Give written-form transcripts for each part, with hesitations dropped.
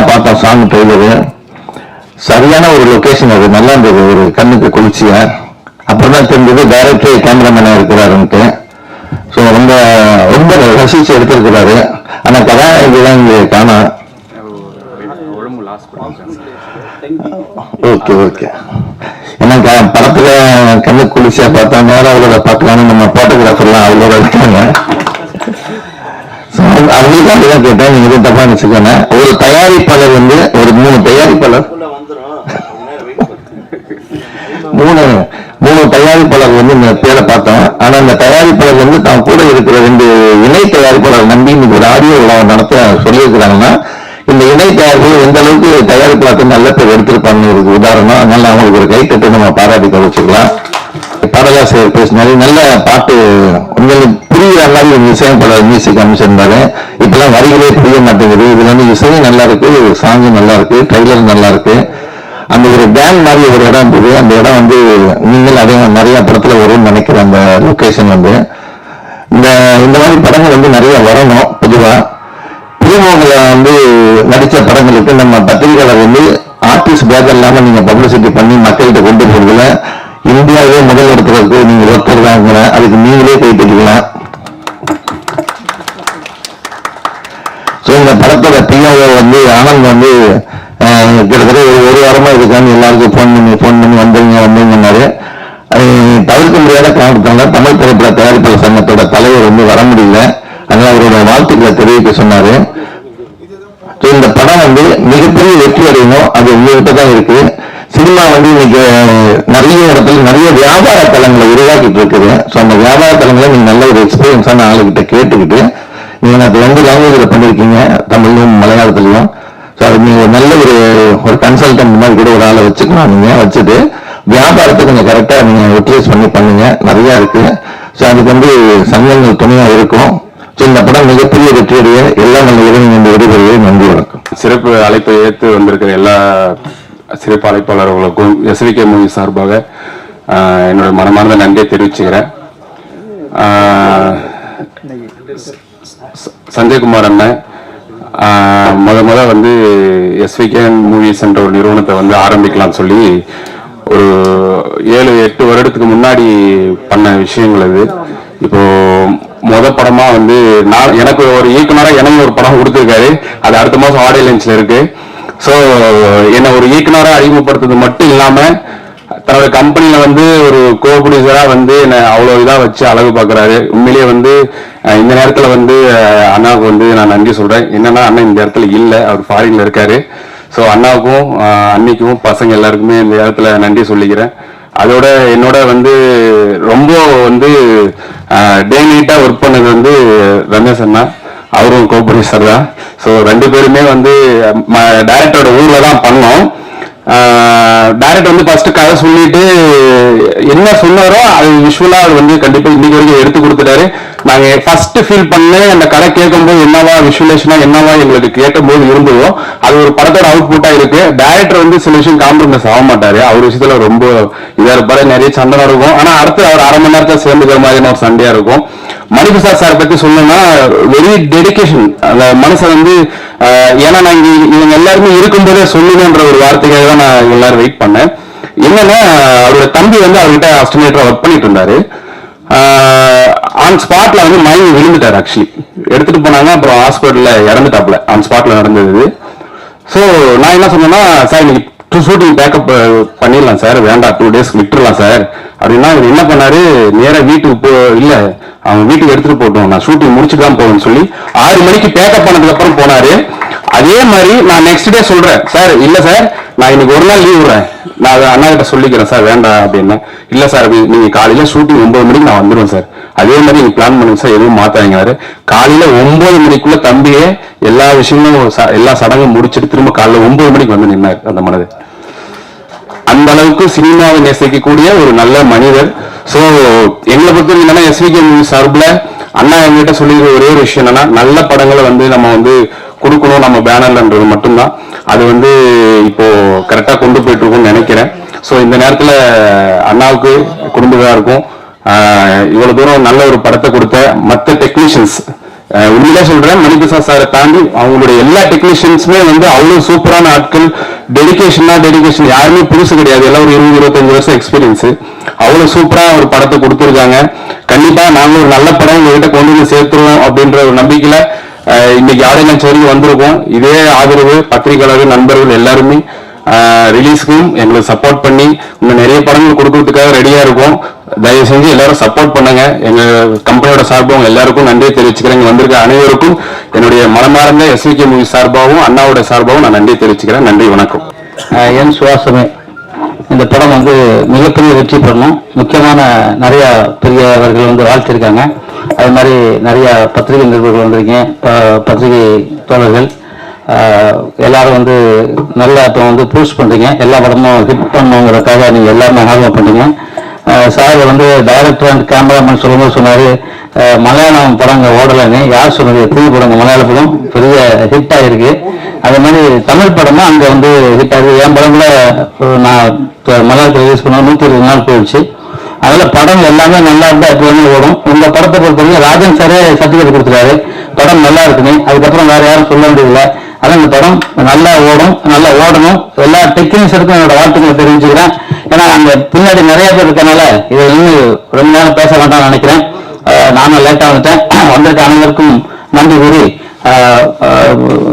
பார்த்தோம் song trailer. சரியான ஒரு லொகேஷன், அது நல்லா இருந்தது, ஒரு கண்ணுக்கு குளிர்ச்சியா. அப்புறம் தான் தெரிஞ்சது டைரக்டர் கேமராமேனா இருக்கிறாருன்ட்டு. ஸோ ரொம்ப ரொம்ப ரசிச்சு எடுத்திருக்கிறாரு. ஆனா கதாநாயகிதான் இங்க காணோம். Okay okay. ஏன்னா படத்துல கண்ணு குளிர்ச்சியா பார்த்தா நேரம் அவளோட பார்க்கலாம்னு நம்ம போட்டோகிராஃபர்லாம் அவளோட இருக்காங்க. அவங்களுக்கு அப்படிதான் கேட்டேன், நீங்க எதுவும் தப்பா நினைச்சுக்கோங்க. ஒரு தயாரிப்பாளர் வந்து ஒரு 3 தயாரிப்பாளர் மூணு தயாரிப்பாளர் வந்து இந்த பேரை பார்த்தோம். ஆனா இந்த தயாரிப்பாளர் வந்து தான் கூட இருக்கிற 2 இணை தயாரிப்பாளர் நம்பி இன்னைக்கு ஒரு ஆடியோ நடத்த சொல்லியிருக்கிறாங்கன்னா இந்த இணை தயாரிப்புகள் எந்த அளவுக்கு தயாரிப்பாளருக்கு நல்ல பேர் எடுத்திருப்பாங்க ஒரு உதாரணம். அதனால அவங்களுக்கு ஒரு கைத்தட்டு நம்ம பாராட்டி கழிச்சுக்கலாம். பாடலாசிரியர் பேசினாரு, நல்ல பாட்டு உங்களுக்கு புரியுற மாதிரி இசையமைப்பாளர் மியூசிக் அமைச்சிருந்தாரு. இப்பெல்லாம் வரிகளே புரிய மாட்டேங்குது. இதுல வந்து இசையும் நல்லா இருக்கு, சாங்கும் நல்லா இருக்கு, ட்ரெய்லரும் நல்லா இருக்கு. அந்த ஒரு டேம் மாதிரி ஒரு இடம் இருந்தது. அந்த இடம் வந்து நீங்கள் அதே நிறைய படத்துல வரும்னு நினைக்கிற அந்த லொகேஷன் வந்து இந்த மாதிரி படங்கள் வந்து நிறைய வரணும். பொதுவா புதுமுகங்கள வந்து நடிச்ச படங்களுக்கு நம்ம பத்திரிகையாளர் வந்து ஆர்டிஸ்ட் பேக் இல்லாம நீங்க பப்ளிசிட்டி பண்ணி மக்கள்கிட்ட கொண்டு போறதுல இந்தியாவே முதல் இடத்துல இருக்கு. நீங்க ஒருத்தர் தான், அதுக்கு நீங்களே கைப்பற்றிக்கலாம். இந்த படத்தோட பிஆஓ வந்து ஆனந்த் வந்து கிட்டத்தட்ட ஒரு வாரமா இதுக்கான எல்லாருக்கும் போன் பண்ணி வந்தீங்கன்னாரு. தவிர்க்க முடியாத காரணத்தால தமிழ் திரைப்பட தயாரிப்பாளர் சங்கத்தோட தலைவர் வந்து வர முடியல. அதனால அவரோட வாழ்த்துக்களை தெரிவிக்க சொன்னாரு. இந்த படம் வந்து மிகப்பெரிய வெற்றி அடையணும், அது உங்ககிட்ட தான் இருக்கு. சினிமா வந்து இன்னைக்கு நிறைய இடத்துல நிறைய வியாபார தளங்களை உருவாக்கிட்டு இருக்குது. ஸோ அந்த வியாபார தளங்களை நீங்க நல்ல ஒரு எக்ஸ்பீரியன்ஸான ஆளுகிட்ட கேட்டுக்கிட்டு நீங்க அது 2 லாங்குவேஜ்ல பண்ணிருக்கீங்க, தமிழ்லையும் மலையாளத்திலையும். ஸோ அது நீங்க நல்ல ஒரு கன்சல்டன்ட் மாதிரி கூட ஒரு ஆளை வச்சுக்கலாம். நீங்க வச்சுட்டு வியாபாரத்தை கொஞ்சம் கரெக்டா நீங்க யூட்டிலைஸ் பண்ணி பண்ணுங்க. நிறைய இருக்கு. ஸோ அதுக்கு வந்து சங்கங்கள் துணையா இருக்கும். ஸோ இந்த படம் மிகப்பெரிய வெற்றியுடைய எல்லா நல்லவர்களும் இந்த விடுதலையை நன்றி வணக்கம். சிறப்பு அழைப்பை ஏற்று வந்திருக்கிற எல்லா சிறப்பு அழைப்பாளர்களுக்கும் எஸ்விகே மூவி சார்பாக என்னோட மனமார்ந்த நன்றியை தெரிவிச்சுக்கிறேன். சஞ்சய்குமார் அண்ணன் முத வந்து எஸ்விகே மூவிஸ் என்ற ஒரு நிறுவனத்தை வந்து ஆரம்பிக்கலாம்னு சொல்லி ஒரு 7-8 வருடத்துக்கு முன்னாடி பண்ண விஷயங்கள் அது. இப்போ படமா வந்து எனக்கு ஒரு இயக்குனராக எனக்கு ஒரு படம் கொடுத்துருக்காரு. அது அடுத்த மாசம் ஆடியோ லான்ச்ல இருக்கு. ஸோ என்னை ஒரு இயக்குனராக அறிமுகப்படுத்துறது மட்டும் இல்லாம தன்னோட கம்பெனில வந்து ஒரு கோ ப்ரொடியூசரா வந்து என்னை அவ்வளோ இதா வச்சு அழகு பார்க்குறாரு. உண்மையிலேயே வந்து இந்த நேரத்துல வந்து அண்ணாவுக்கு வந்து நான் நன்றி சொல்றேன். என்னன்னா அண்ணன் இந்த இடத்துல இல்லை, அவர் ஃபாரின்ல இருக்காரு. ஸோ அண்ணாவுக்கும் அன்னைக்கும் பசங்க எல்லாருக்குமே இந்த இடத்துல நன்றி சொல்லிக்கிறேன். அதோட என்னோட வந்து ரொம்ப வந்து டே நைட்டா ஒர்க் பண்ணது வந்து ரமேஷ் அண்ணா, அவரும் கோ ப்ரொடியூசர் தான். ஸோ 2 பேருமே வந்து டைரக்டரோட ஊர்ல தான் பண்ணோம். டைரக்டர் வந்து ஃபர்ஸ்ட் கதை சொல்லிட்டு என்ன சொன்னாரோ அது விஷுவலா அது வந்து கண்டிப்பா இன்னைக்கு வரைக்கும் எடுத்து கொடுத்துட்டாரு. நாங்க ஃபர்ஸ்ட் ஃபீல் பண்ண அந்த கதை கேட்கும்போது என்னவா விஷுவலேஷனா என்னவா எங்களுக்கு கேட்கும்போது இருந்ததோ அது ஒரு படத்தோட அவுட்புட்டா இருக்கு. டைரக்டர் வந்து சில விஷயம் காம்ப்ரமைஸ் ஆக மாட்டாரு. அவர் விஷயத்துல ரொம்ப இதா இருப்பாரு, நிறைய சண்டை இருக்கும். ஆனா அடுத்து அவர் 1/2 மணி நேரத்தை சேர்ந்துக்கிற மாதிரியான ஒரு சண்டையா இருக்கும். மணிபிரசாத் சார் பத்தி சொல்லணும்னா வெரி டெடிகேஷன். அந்த மனுஷன் வந்து ஏன்னா நான் இவங்க எல்லாருமே இருக்கும்போதே சொல்லுங்கன்ற ஒரு வார்த்தைக்காக தான் நான் எல்லாரும் வெயிட் பண்ணேன். என்னன்னா அவரோட தம்பி வந்து அவர்கிட்ட அஸ்டிமேட்டரா ஒர்க் பண்ணிட்டு இருந்தாரு. ஆன் ஸ்பாட்ல வந்து மயங்கி விழுந்துட்டாரு. ஆக்சுவலி எடுத்துட்டு போனாங்க, அப்புறம் ஹாஸ்பிட்டல்ல இறந்துட்டாப்ல. ஆன் ஸ்பாட்ல நடந்தது. ஸோ நான் என்ன சொன்னேன்னா, சார் இன்னைக்கு ஷூட்டிங் பேக்கப் பண்ணிடலாம் சார், வேண்டாம் 2 days விட்டுடலாம் சார் அப்படின்னா இவர் என்ன பண்ணாரு, நேராக வீட்டுக்கு இல்ல அவங்க வீட்டுக்கு எடுத்துட்டு போட்டோம், நான் ஷூட்டிங் முடிச்சுட்டு தான் போவேன்னு சொல்லி 6 மணிக்கு பேக்கப் பண்ணதுக்கு அப்புறம் போனாரு. அதே மாதிரி நான் நெக்ஸ்ட் டே சொல்றேன், சார் இல்ல சார் நான் இன்னைக்கு ஒரு நாள் லீவ் விடுறேன், நான் அண்ணா கிட்ட சொல்லிக்கிறேன் சார் வேண்டாம் அப்படின்னா. இல்ல சார் நீங்க காலையில ஷூட்டிங் 9 மணிக்கு நான் வந்துடுவேன் சார், அதே மாதிரி நீங்க பிளான் பண்ணுங்க சார், எதுவும் மாத்தாங்க. காலையில 9 மணிக்குள்ள தம்பியே எல்லா விஷயமும் எல்லா சடங்கும் முடிச்சுட்டு திரும்ப காலையில 9 மணிக்கு வந்து நின்னாரு அந்த மனது. அந்த அளவுக்கு சினிமாவை நேசிக்கக்கூடிய ஒரு நல்ல மனிதர். சோ எங்களை பொறுத்தவரைக்கும் என்னன்னா எஸ்விகே மூவி சார்பில் அண்ணா எங்ககிட்ட சொல்லிக்கிற ஒரே ஒரு விஷயம் என்னன்னா, நல்ல படங்களை வந்து நம்ம வந்து கொடுக்கணும் நம்ம பேனர்லன்றது மட்டும்தான். அது வந்து இப்போ கரெக்டா கொண்டு போயிட்டு இருக்கும்னு நினைக்கிறேன். ஸோ இந்த நேரத்தில் அண்ணாவுக்கு குடும்பத்தாருக்கும் இவ்வளவு தூரம் நல்ல ஒரு படத்தை கொடுத்த மற்ற டெக்னீஷியன்ஸ் உண்மையிலே சொல்றேன், மணிபிரசாத் சாரை தாண்டி அவங்களுடைய எல்லா டெக்னீஷியன்ஸுமே வந்து அவ்வளவு சூப்பரான ஆட்கள். டெடிகேஷன் யாருமே புதுசு கிடையாது, எல்லாம் ஒரு 20-25 வருஷம் எக்ஸ்பீரியன்ஸ். அவ்வளவு சூப்பரா ஒரு படத்தை கொடுத்துருக்காங்க. கண்டிப்பா நாங்களும் ஒரு நல்ல படம் உங்ககிட்ட கொண்டு வந்து சேர்த்துருவோம் அப்படின்ற ஒரு நம்பிக்கையில இன்னைக்கு ஆடியன்ஸ் வரைக்கும் வந்திருக்கோம். இதே ஆதரவு பத்திரிகையாளர்கள் நண்பர்கள் எல்லாருமே ரிலீஸ்க்கும் எங்களுக்கு சப்போர்ட் பண்ணி இன்னும் நிறைய படங்கள் கொடுக்கறதுக்காக ரெடியா இருக்கும். தயவு செஞ்சு எல்லாரும் சப்போர்ட் பண்ணுங்க. எங்க கம்பெனியோட சார்பாகவும் எல்லாருக்கும் நன்றி தெரிவிச்சுக்கிறேன். இங்க வந்திருக்க அனைவருக்கும் என்னுடைய மனமார்ந்த SVK மூவி சார்பாகவும் அண்ணாவோட சார்பாகவும் நான் நன்றி தெரிவிச்சுக்கிறேன். நன்றி, வணக்கம். என் சுவாசமே இந்த படம் வந்து மிகப்பெரிய வெற்றி பெறணும். முக்கியமான நிறைய பெரியவர்கள் வந்து வாழ்த்திருக்காங்க. அது மாதிரி நிறைய பத்திரிகை நிருபர்கள் வந்திருக்கீங்க, பத்திரிகை தோழர்கள் எல்லாரும் வந்து நல்லா இப்போ வந்து பூஸ்ட் பண்ணுறீங்க. எல்லா படமும் ஹிட் பண்ணுங்கிறதுக்காக நீங்கள் எல்லாருமே ஆர்வம் பண்ணுறீங்க. சார் வந்து டைரக்டர் அண்ட் கேமராமேன் சொல்லும்போது சொன்னார், மலையாளம் படங்க ஓடலைன்னு. யார் சொன்னது? எத்தனை படங்க மலையாள படம் பெரிய ஹிட் ஆகிருக்கு. அதே மாதிரி தமிழ் படமும் அங்கே வந்து ஹிட் ஆகிருக்கு. என் படம் கூட நான் மலையாளத்தில் ரிலீஸ் பண்ண 120 நாள் போயிடுச்சு. அதில் படம் எல்லாமே நல்லா இருந்தால் இப்போ வந்து ஓடும். இந்த படத்தை பொறுத்தவரைக்கும் ராஜன் சாரே சர்டிஃபிகேட் கொடுத்துருக்காரு, படம் நல்லா இருக்குன்னு. அதுக்கப்புறம் வேற யாரும் சொல்ல வேண்டியதில்லை. அதான் இந்த படம் நல்லா ஓடும், நல்லா ஓடணும். எல்லா டெக்னீஷியனுக்கும் என்னோட வாழ்த்துக்களை தெரிவிச்சுக்கிறேன். ஏன்னா அங்கே பின்னாடி நிறைய பேர் இருக்கனால இதை இன்னும் ரொம்ப நேரம் பேச வேண்டாம்னு நினைக்கிறேன். நானும் லேட்டாக வந்துட்டேன். வந்திருக்க அனைவருக்கும் நன்றி கூறி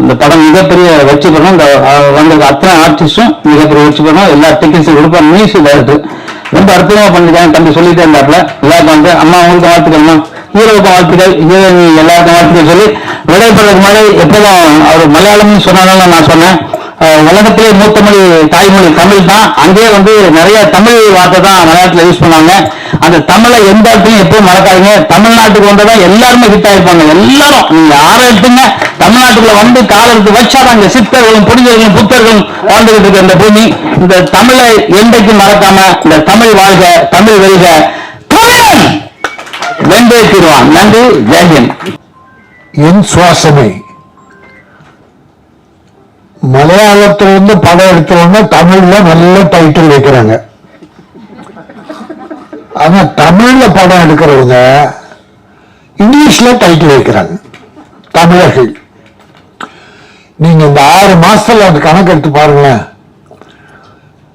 இந்த படம் மிகப்பெரிய வெற்றி பெறணும். இந்த வந்திருக்க அத்தனை ஆர்டிஸ்டும் மிகப்பெரிய வெற்றி பெறணும். எல்லா டெக்னீஷியன் கொடுப்பேன். மியூசிக் டைரக்டர் ரொம்ப அற்புதமாக பண்ணிருக்காங்க. தம்பி சொல்லிட்டே இருந்தாப்புல எல்லாருக்கும் வந்து அம்மா அவங்களுக்கு வாழ்த்துக்கள்மா, ஹீரோவுக்கு வாழ்த்துக்கள், ஹீரோயினி எல்லாருக்கும் வாழ்த்துக்கள் சொல்லி விடைபெறதுக்கு முன்னாடி எப்போதும் அவர் மலையாளம்னு சொன்னாலும் நான் சொன்னேன், உலகத்திலே மூத்த மொழி தாய்மொழி தமிழ் தான். அங்கேயே வந்து நிறைய தமிழ் வார்த்தை தான் மலையாளத்தில் யூஸ் பண்ணாங்க. அந்த தமிழை எந்த இடத்துலையும் எப்பவும் மறக்காதீங்க. தமிழ்நாட்டுக்கு வந்ததான் எல்லாருமே ஹிட் ஆயிருப்பாங்க. எல்லாரும் நீங்க எடுத்துங்க, தமிழ்நாட்டுக்குள்ள வந்து கால எடுத்து வச்சாதான் அங்க சித்தர்களும் புனிதர்களும் புத்தர்களும் வாழ்ந்துகிட்டு இருக்க இந்த பூமி. இந்த தமிழை என்றைக்கும் மறக்காம இந்த தமிழ் வாழ்க, தமிழ் வெல்க, தமிழன் வென்றே தீர்வான். நன்றி, ஜெயஹிந்த். என் சுவாசமே மலையாளத்திலிருந்து படம் எடுத்தவங்க தமிழ்ல நல்ல டைட்டில் வைக்கிறாங்க. ஆனா தமிழ்ல படம் எடுக்கிறவங்க இங்கிலீஷ்ல டைட்டில் வைக்கிறாங்க. தமிழர்கள் நீங்க இந்த 6 மாசத்துல அந்த கணக்கு எடுத்து பாருங்களேன்,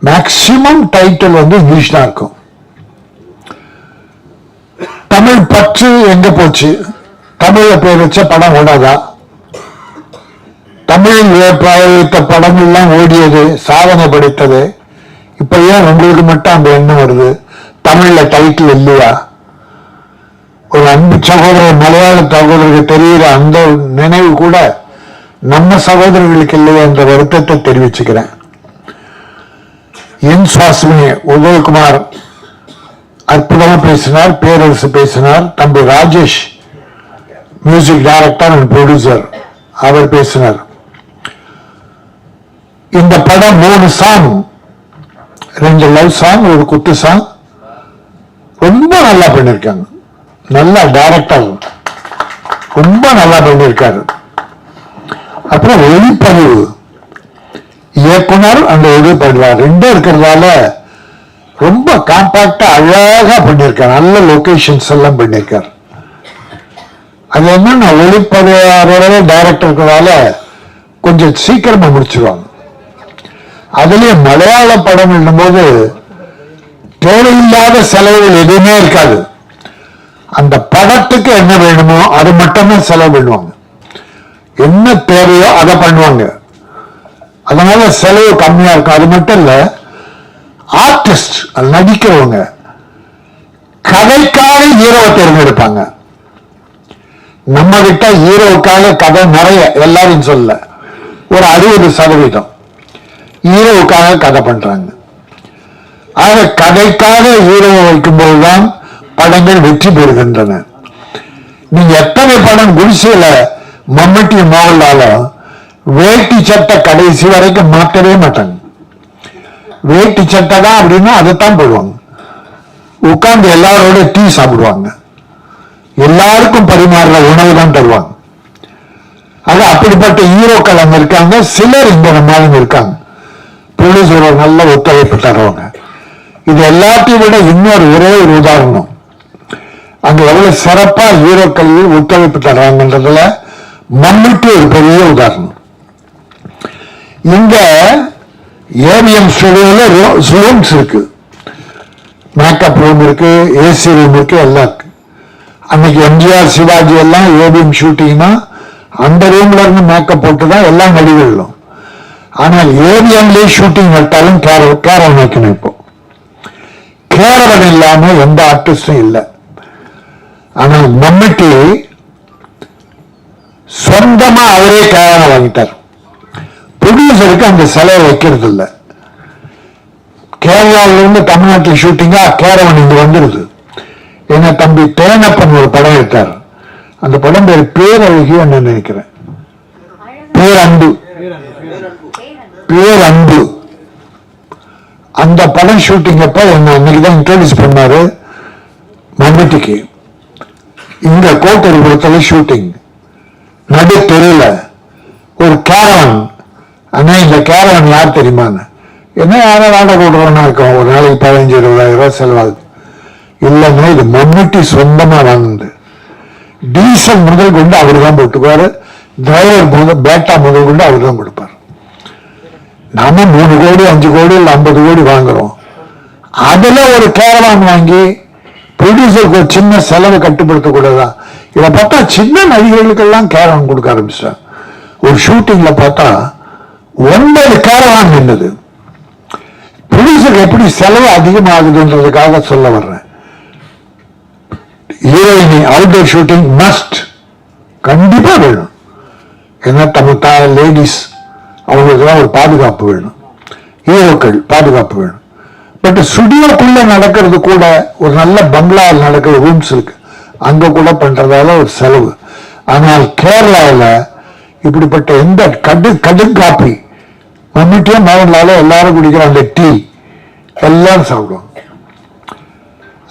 மேக்சிமம் டைட்டில் வந்து இங்கிலீஷ் தான் இருக்கும். தமிழ் பற்று எங்க போச்சு? தமிழ்ல பேர் வச்ச படம் ஓடாதா? தமிழில் வைத்த படங்கள்லாம் ஓடியது, சாதனை படைத்தது. இப்ப ஏன் உங்களுக்கு மட்டும் அந்த எண்ணம் வருது? தமிழ்ல டைட்டில் இல்லையா? ஒரு அன்பு சகோதரர் மலையாள சகோதரருக்கு தெரிகிற அந்த நினைவு கூட நம்ம சகோதரர்களுக்கு இல்லையா என்ற வருத்தத்தை தெரிவிச்சுக்கிறேன். என் சுவாசமே உதயகுமார் அற்புதமா பேசினார், பேரரசு பேசினார், தம்பி Rajesh music director and producer அவர் பேசினார். இந்த படம் 3 சாங், 2 லவ் சாங், ஒரு குத்து சாங் ரொம்ப நல்லா பண்ணிருக்காங்க. நல்லா டைரக்டர் ரொம்ப நல்லா பண்ணிருக்காரு. அப்புறம் ஒளிப்பதிவு இயக்குனர் அந்த ஒளிப்பதிவார் 2 இருக்கிறதால ரொம்ப காம்பாக்டா அழகா பண்ணிருக்காரு. நல்ல லொகேஷன்ஸ் எல்லாம் பண்ணிருக்காரு. அது என்ன ஒளிப்பதிவாரோட டைரக்டர் இருக்கிறதால கொஞ்சம் சீக்கிரமா முடிச்சிருவாங்க. அதுலயே மலையாள படம் என்னும்போது தேவையில்லாத செலவுகள் எதுவுமே இருக்காது. அந்த படத்துக்கு என்ன வேணுமோ அது மட்டுமே செலவு பண்ணுவாங்க. என்ன தேவையோ அதை பண்ணுவாங்க. அதனால செலவு கம்மியா இருக்கும். அது மட்டும் இல்ல, ஆர்டிஸ்ட் நடிக்கிறவங்க கதைக்காக ஹீரோவை தேர்ந்தெடுப்பாங்க. நம்ம கிட்ட ஹீரோவுக்காக கதை நிறைய, எல்லாரும் சொல்ல ஒரு 60% ஹீரோவுக்காக கதை பண்றாங்க. ஆக கதைக்காக ஹீரோவை வைக்கும்போதுதான் படங்கள் வெற்றி பெறுகின்றன. நீங்க எத்தனை படம் குடிசையில மம்மட்டி மோகன்லாலும் வேட்டி சட்டை கடைசி வரைக்கும் மாற்றவே மாட்டாங்க. வேட்டி சட்டை தான் அப்படின்னா அதைத்தான் போடுவாங்க. உட்கார்ந்து எல்லாரோட டீ சாப்பிடுவாங்க, எல்லாருக்கும் பரிமாறுற உணவு தான் தருவாங்க. அது அப்படிப்பட்ட ஹீரோக்கள் அங்க இருக்காங்க. சிலர் இங்க நம்மளும் இருக்காங்க. ப்ரொடியூசர் நல்ல ஒத்துழைப்பு தருவாங்க. இது எல்லாத்தையும் விட இன்னொரு ஒரே ஒரு உதாரணம், அங்க எவ்வளவு சிறப்பா ஹீரோக்கள் ஒத்துழைப்பு தர்றாங்கன்றதுல மம்முட்டி ஒரு பெரிய உதாரணம். இங்க ஏவிஎம் ஸ்டுடியோல ரூம்ஸ் இருக்கு, மேக்கப் ரூம் இருக்கு, ஏசி ரூம் இருக்கு, எல்லாம் இருக்கு. அன்னைக்கு எம்ஜிஆர் சிவாஜி எல்லாம் ஏவிஎம் ஷூட்டிங்னா அந்த ரூம்ல இருந்து மேக்கப் போட்டு தான் எல்லாம் நடிகர்களும். ஆனால் ஏவிஎம்லேயே ஷூட்டிங் நட்டாலும் கேரவன் வைக்கணும். இப்போ கேரவன் இல்லாம எந்த ஆர்டிஸ்டும் இல்லை. ஆனால் மம்முட்டி சொந்தமா அவரே கேரவன் வாங்கிட்டார். ப்ரொடியூசருக்கு அந்த செலவை வைக்கிறது இல்லை. கேரளாவில இருந்து தமிழ்நாட்டில் ஷூட்டிங்கா கேரவன் இங்க வந்துருது. என்ன தம்பி தேனப்பன் ஒரு படம் எடுத்தார். அந்த படம் பேர் பேரழகி என்ன நினைக்கிறேன், பேரன்பு. அந்த படம் ஷூட்டிங் அப்ப என்ன அன்னைக்குதான் இன்ட்ரோடியூஸ் பண்ணாரு மம்முட்டிக்கு. இங்க கோட்டரிபுரத்துல ஷூட்டிங், நடு தெருல ஒரு கேரவன். ஆனா இந்த கேரவன் யார் தெரியுமான்னு, என்ன யாரும் வாடகை விடுறோம்னா இருக்கும், ஒரு நாளைக்கு 15-20,000 ரூபாய் செலவாகுது. இல்லைன்னா இது மம்முட்டி சொந்தமா வாங்குது. டீசல் முதல் கொண்டு அவர் தான் போட்டுக்குவாரு, டிரைவர் முதல் பேட்டா முதல் கொண்டு அவர் தான் கொடுப்பார். நாம 3 கோடி 5 கோடி இல்லை 50 கோடி வாங்குறோம். அதுல ஒரு கேரவான் வாங்கி ப்ரொடியூசருக்கு ஒரு சின்ன செலவை கட்டுப்படுத்த கூடாதான். இதை பார்த்தா சின்ன நடிகர்களுக்கெல்லாம் கேரவான் கொடுக்க ஆரம்பிச்சிட்டாங்க. ஒரு ஷூட்டிங்ல பார்த்தா 9 கேரவான் நின்றது. ப்ரொடியூசருக்கு எப்படி செலவு அதிகமாகுதுன்றதுக்காக சொல்ல வர்றேன். ஹீரோயினி அவுட்டோர் ஷூட்டிங் மஸ்ட், கண்டிப்பா வேணும். ஏன்னா தமிழ் லேடிஸ் அவங்களுக்குலாம் ஒரு பாதுகாப்பு வேணும், ஹீரோக்கள் பாதுகாப்பு வேணும். பட் ஸ்டுடியோக்குள்ள நடக்கிறது கூட ஒரு நல்ல பங்களாவில் நடக்கிற ரூம்ஸ் இருக்கு, அங்க கூட பண்றதால ஒரு செலவு. ஆனால் கேரளாவில் இப்படிப்பட்ட எந்த கடுங்காப்பி மம்முட்டியும் மோகன்லால எல்லாரும் குடிக்கிற அந்த டீ எல்லாம் சாப்பிடுவோம்.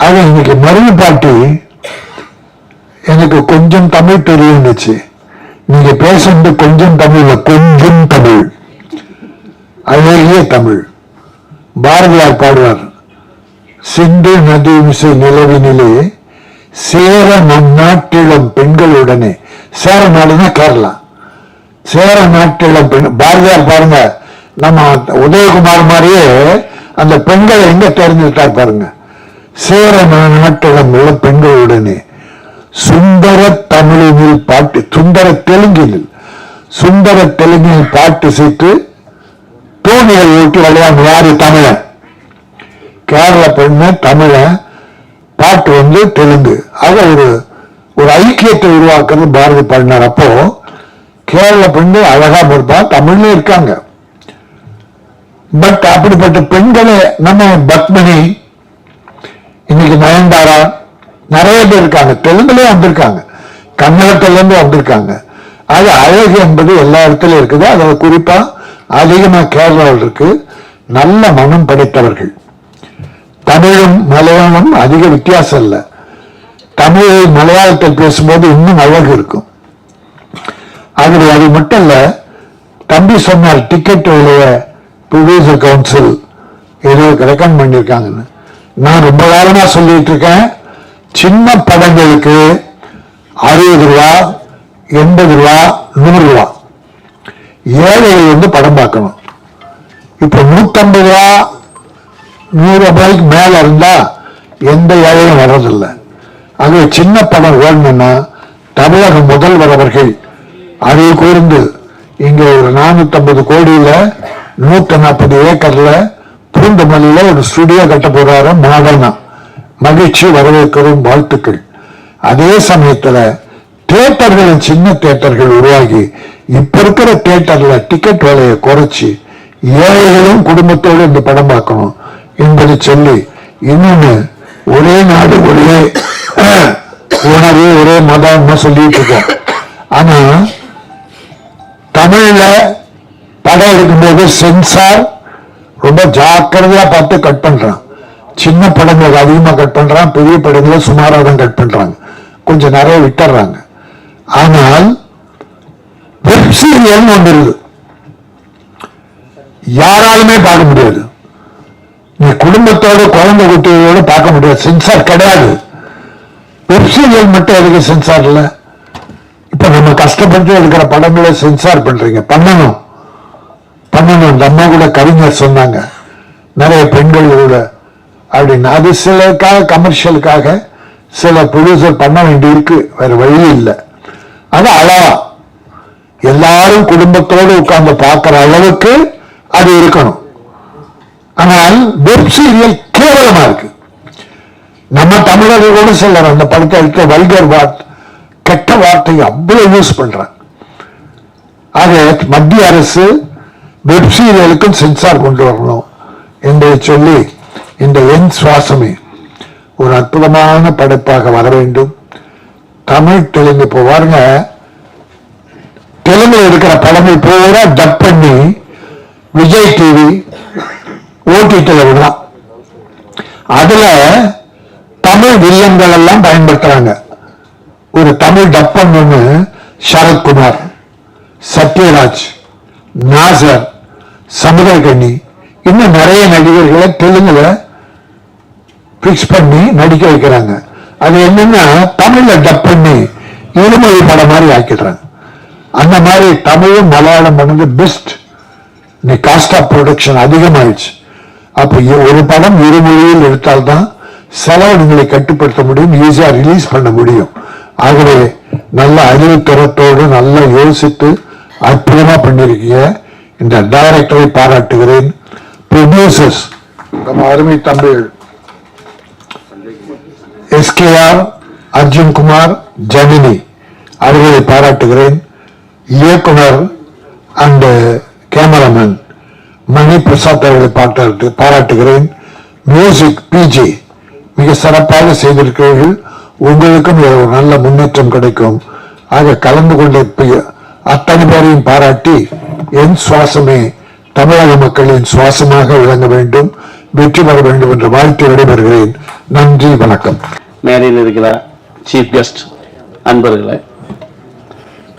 ஆக இன்னைக்கு மருவி பாட்டி எனக்கு கொஞ்சம் தமிழ் தெரியும்னுச்சு. நீங்க பேசுறது கொஞ்சம் தமிழ்ல, கொஞ்சம் தமிழ், அழகிய தமிழ். பாரதியார் பாடுவார், சிந்து நதி மிசை நிலவினிலே சேர நம் நாட்டிலம் பெண்களுடனே. சேர நாடுனா கேரளா, சேர நாட்டிலம் பெண். பாரதியார் பாருங்க, நம்ம உதயகுமார் மாதிரியே அந்த பெண்களை எங்க தேர்ந்தெடுத்தார் பாருங்க. சேர நாட்டிலம் உள்ள பெண்களுடனே சுந்தர தமிழினில் பாட்டு, சுந்தர தெலுங்கில் பாட்டு சேர்த்து தோணிகள் ஓட்டி விளையாடு. யாரு? தமிழன். கேரள பெண்ணு தமிழன், பாட்டு வந்து தெலுங்கு. ஆக ஒரு ஐக்கியத்தை உருவாக்குறது பாரதி பாடினார். அப்போ கேரள பெண்ணு அழகா இருப்பா, தமிழ்ல இருக்காங்க. பட் அப்படிப்பட்ட பெண்களை நம்ம பத்மினி, இன்னைக்கு நயன்தாரா, நிறைய பேர் இருக்காங்க. தெலுங்குலயே வந்திருக்காங்க, கன்னடத்துல இருந்து வந்திருக்காங்க. அது அழகு என்பது எல்லா இடத்துலயும் இருக்குது. அதுல குறிப்பா அதிகமா கேரளாவில் இருக்கு. நல்ல மனம் படைத்தவர்கள். தமிழும் மலையாளம் அதிக வித்தியாசம் இல்லை. தமிழை மலையாளத்தில் பேசும்போது இன்னும் அழகு இருக்கும். ஆகவே அது மட்டும் இல்ல, தம்பி சொன்னார் டிக்கெட் விலைய ப்ரொடியூசர் கவுன்சில் ஏதோ ரெக்கமெண்ட் பண்ணியிருக்காங்கன்னு. நான் ரொம்ப காலமா சொல்லிட்டு இருக்கேன், சின்ன படங்களுக்கு 60 ரூபா 80 ரூபா 100 ரூபா. ஏழைகள் வந்து படம் பார்க்கணும். இப்ப 150 ரூபா 100 ரூபாய்க்கு மேல இருந்தா எந்த ஏழையும் வர்றதில்லை. ஆகவே சின்ன படம் ஓடணும்னா தமிழக முதல்வர் அவர்கள் அதை கூர்ந்து இங்க ஒரு 450 கோடியில 140 ஏக்கர்ல பூந்தமல்லியில ஒரு ஸ்டுடியோ கட்ட போறாரு. மாடனா மகிழ்ச்சி, வரவேற்கிறோம், வாழ்த்துக்கள். அதே சமயத்துல தியேட்டர்களின் சின்ன தியேட்டர்கள் உருவாகி இப்ப இருக்கிற தியேட்டர்ல டிக்கெட் விலையை குறைச்சி ஏழைகளும் குடும்பத்தோடு இந்த படம் பார்க்கணும் என்பதை சொல்லி, இன்னொன்னு ஒரே நாடு ஒரே உணவு ஒரே மதம் சொல்லிட்டு இருக்கோம். ஆனா தமிழ்ல படம் எடுக்கும்போது சென்சார் ரொம்ப ஜாக்கிரதையா பார்த்து கட் பண்றான். சின்ன படங்களுக்கு அதிகமா கட் பண்றான், பெரிய படங்களை சுமாராக தான் கட் பண்றாங்க, கொஞ்சம் நிறைய விட்டுறாங்க. ஆனால் வெப் சீரியல் ஒன்று இருக்கு, யாராலுமே பார்க்க முடியாது. நீ குடும்பத்தோட குழந்தை குட்டியோட பார்க்க முடியாது, சென்சார் கிடையாது. வெப் சீரியல் மட்டும் எதுக்கு சென்சார் இல்லை? இப்ப நம்ம கஷ்டப்பட்டு எடுக்கிற படங்களை சென்சார் பண்றீங்க. பண்ணணும். அந்த அம்மா கூட கவிஞர் சொன்னாங்க, நிறைய பெண்கள் கூட அப்படின்னு. அது சிலருக்காக, கமர்ஷியலுக்காக சில ப்ரொடியூசர் பண்ண வேண்டி இருக்கு, வேற வழி இல்லை. அது அளவா எல்லாரும் குடும்பத்தோடு உட்கார்ந்து பார்க்கிற அளவுக்கு அது இருக்கணும். ஆனால் வெப் சீரியல் கேவலமா இருக்கு. நம்ம தமிழர்கள் கூட சிலர் அந்த படத்தை எடுத்த வல்கர் கெட்ட வார்த்தையை அவ்வளவு யூஸ் பண்றாங்க. ஆக மத்திய அரசு வெப் சீரியலுக்கும் சென்சார் கொண்டு வரணும் என்று சொல்லி இந்த என் சுவாசமே ஒரு அற்புதமான படைப்பாக வர வேண்டும். தமிழ் தெலுங்கு இப்போ பாருங்க, தெலுங்குல இருக்கிற படங்கள் பூரா டப் பண்ணி விஜய் டிவி ஓடிடில விடலாம். அதுல தமிழ் வில்லன்கள் எல்லாம் பயன்படுத்துறாங்க. ஒரு தமிழ் டப் பண்ணு சரத்குமார், சத்யராஜ், நாசர், சமுதிரகனி, இன்னும் நிறைய நடிகர்களை தெலுங்குல பிக்ஸ் பண்ணி நடிக்க வைக்கிறாங்க. அது என்னன்னா தமிழ்ல டப் பண்ணி இருமொழி படம் மாதிரி ஆக்கிடுறாங்க. அந்த மாதிரி தமிழும் மலையாளம் பண்ணது பெஸ்ட். இன்னைக்கு காஸ்ட் ஆஃப் ப்ரொடக்ஷன் அதிகமாயிடுச்சு. அப்ப ஒரு படம் இருமொழியில் எடுத்தால்தான் செலவினங்களை கட்டுப்படுத்த முடியும், ஈஸியா ரிலீஸ் பண்ண முடியும். ஆகவே நல்ல அறிவுத்திறத்தோடு நல்லா யோசித்து அற்புதமா பண்ணிருக்கீங்க. இந்த டைரக்டரை பாராட்டுகிறேன். ப்ரொடியூசர்ஸ் நம்ம அருமை தம்பி எஸ்கேஆர், அர்ஜுன் குமார், ஜெமினி அவர்களை பாராட்டுகிறேன். இயக்குனர் அண்ட் கேமராமேன் மணி பிரசாத் அவர்களை பாராட்டுகிறேன். மியூசிக் பிஜி மிக சிறப்பாக செய்திருக்கிறீர்கள். உங்களுக்கும் ஒரு நல்ல முன்னேற்றம் கிடைக்கும். ஆக கலந்து கொண்ட அத்தனை பேரையும் பாராட்டி என் சுவாசமே தமிழக மக்களின் சுவாசமாக விளங்க வேண்டும், வெற்றி பெற வேண்டும் என்ற வாழ்த்து விடைபெறுகிறேன். நன்றி, வணக்கம். மேடையில் இருக்கிற சீஃப் கெஸ்ட் அன்பர்களே,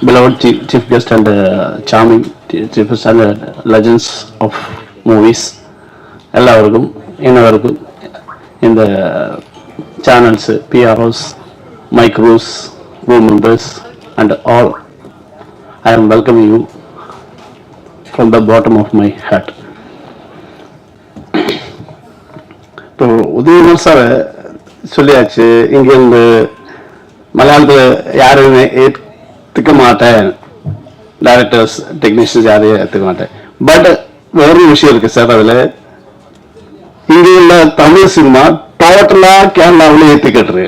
beloved chief guest and charming chief guest and legends of movies, எல்லாருக்கும் இன்னவருக்கும் இந்த channels, PROs, my crews, crew members and all, I am welcoming you from the bottom of my heart. இப்போ Udhayakumar sir சொல்லியாச்சு, இங்க இந்த மலையாளத்தில் யாருமே ஏற்றுக்க மாட்டேன், டைரக்டர்ஸ் டெக்னீஷியன்ஸ் யாரையும் ஏற்றுக்க மாட்டேன். பட் வேற ஒரு விஷயம் இருக்கு சார், அதுல இங்க உள்ள தமிழ் சினிமா டோட்டலா கேரளாவில் ஏற்றுக்கிட்டு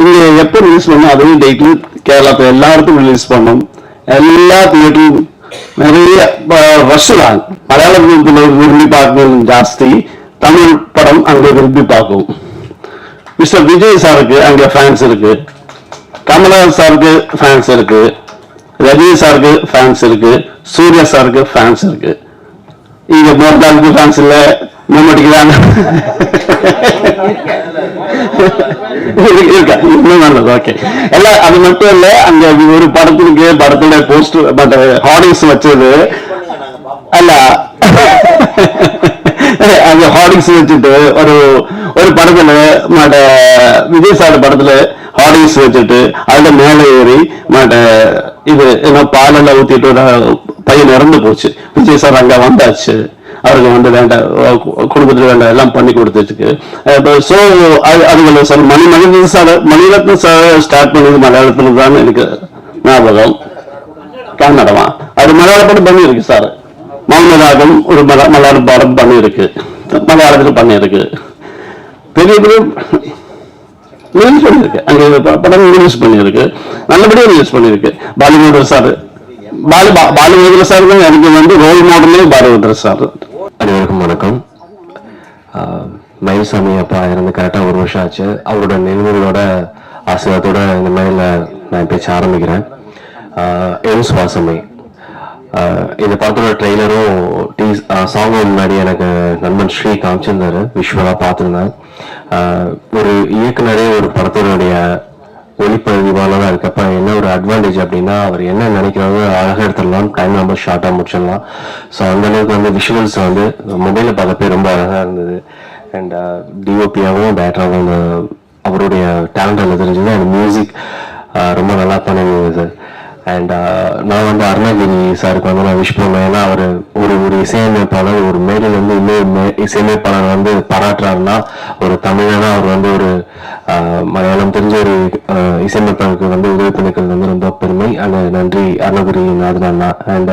இங்க எப்போ ரிலீஸ் பண்ணோம் அதே டேட்ல கேரளா எல்லாருக்கும் ரிலீஸ் பண்ணோம். எல்லா தியேட்டரும் நிறைய ரஷ் தான். மலையாள விரும்பி பார்க்கணும் ஜாஸ்தி, தமிழ் படம் அங்க விரும்பி பார்க்கும். மிஸ்டர் விஜய் சாருக்கு அங்க ஃபேன்ஸ் இருக்கு, கமல்ஹாசன் சாருக்கு ஃபேன்ஸ் இருக்கு, ரஜினி சாருக்கு ஃபேன்ஸ் இருக்கு, சூர்யா சாருக்கு ஃபேன்ஸ் இருக்கு. இங்க மோகன்லாலுக்கு ஃபேன்ஸ் இல்ல, மம்முட்டிக்குதான் இருக்கா, இன்னும் நல்லது. ஓகே, எல்லாம் அது மட்டும் இல்ல, அங்க ஒரு படத்துல போஸ்டர் பட் ஹார்டிங்ஸ் வச்சது அல்ல, அங்க ஹார்டிங்ஸ் வச்சுட்டு ஒரு படத்துல விஜய் சார் படத்துல ஹார்டிங்ஸ் வச்சுட்டு அதுல மேல ஏறி இது என்ன பாலெல்லாம் ஊத்திட்டு பையன் இறந்து போச்சு. விஜய் சார் அங்க வந்தாச்சு, அவருக்கு வந்து வேண்டாம் குடும்பத்துல வேண்டாம் எல்லாம் பண்ணி கொடுத்துருக்கு. ஸோ அது சார் மணிரத்னம் சார் ஸ்டார்ட் பண்ணது மலையாளத்துல தான் எனக்கு ஞாபகம். கன்னடமா அது மலையாள படம் பண்ணியிருக்கு சார். மௌனராகம் ஒரு மலையாள படம் பண்ணியிருக்கு, மலையாளத்துல பண்ணியிருக்கு. பெரிய பெரிய ரிலீஸ் பண்ணியிருக்கு, அங்க படம் ரிலீஸ் பண்ணியிருக்கு, நல்லபடியா ரிலீஸ் பண்ணியிருக்கு. பாலிவுட் சார் பாலுவேந்திர சார் தான் எனக்கு வந்து ரோல் மாடலே பாலுவேந்திர சார். அனைவருக்கும் வணக்கம். மயில்சாமி அப்பா இருந்து கரெக்டாக 1 வருஷம் ஆச்சு. அவரோட நினைவுகளோட ஆசீர்வாதத்தோட இந்த மேல நான் பேச ஆரம்பிக்கிறேன். என் சுவாசமே இந்த படத்தோட ட்ரெய்லரும் சாங்கும் முன்னாடி எனக்கு நண்பன் ஸ்ரீ காமிச்சிருந்தாரு, விஷுவலா பார்த்துருந்தேன். ஒரு இயக்குனரே ஒரு படத்தினுடைய ஒளிப்பதிவாளர் அதுக்கப்புறம் என்ன ஒரு அட்வான்டேஜ் அப்படின்னா, அவர் என்ன நினைக்கிறாரோ அழகாக எடுத்துடலாம், டைம் ரொம்ப ஷார்ட்டாக முடிச்சிடலாம். ஸோ அந்த அளவுக்கு வந்து விஷுவல்ஸ் வந்து மொபைலில் பார்க்கப்பே ரொம்ப அழகாக இருந்தது. அண்ட் டிஓபியாகவும் டேரக்டராகவும் அவருடைய டேலண்ட் எனக்கு தெரிஞ்சது. அந்த மியூசிக் ரொம்ப நல்லா பண்ணியிருந்தது சார். அண்ட் நான் வந்து அருணகிரி சாருக்கு வந்து நான் விஷ் பண்ணேன். ஏன்னா அவர் ஒரு இசையமைப்பாளர் ஒரு மேடையில் வந்து இன்னொரு இசையமைப்பாளர் வந்து பாராட்டுறாருன்னா ஒரு தமிழனா அவர் வந்து ஒரு மலையாளம் தெரிஞ்ச ஒரு இசையமைப்பாளருக்கு வந்து உதவி பண்ணிக்கிறது வந்து ரொம்ப பெருமை. அந்த நன்றி அருணகிரி நாதன் அண்ணா. அண்ட்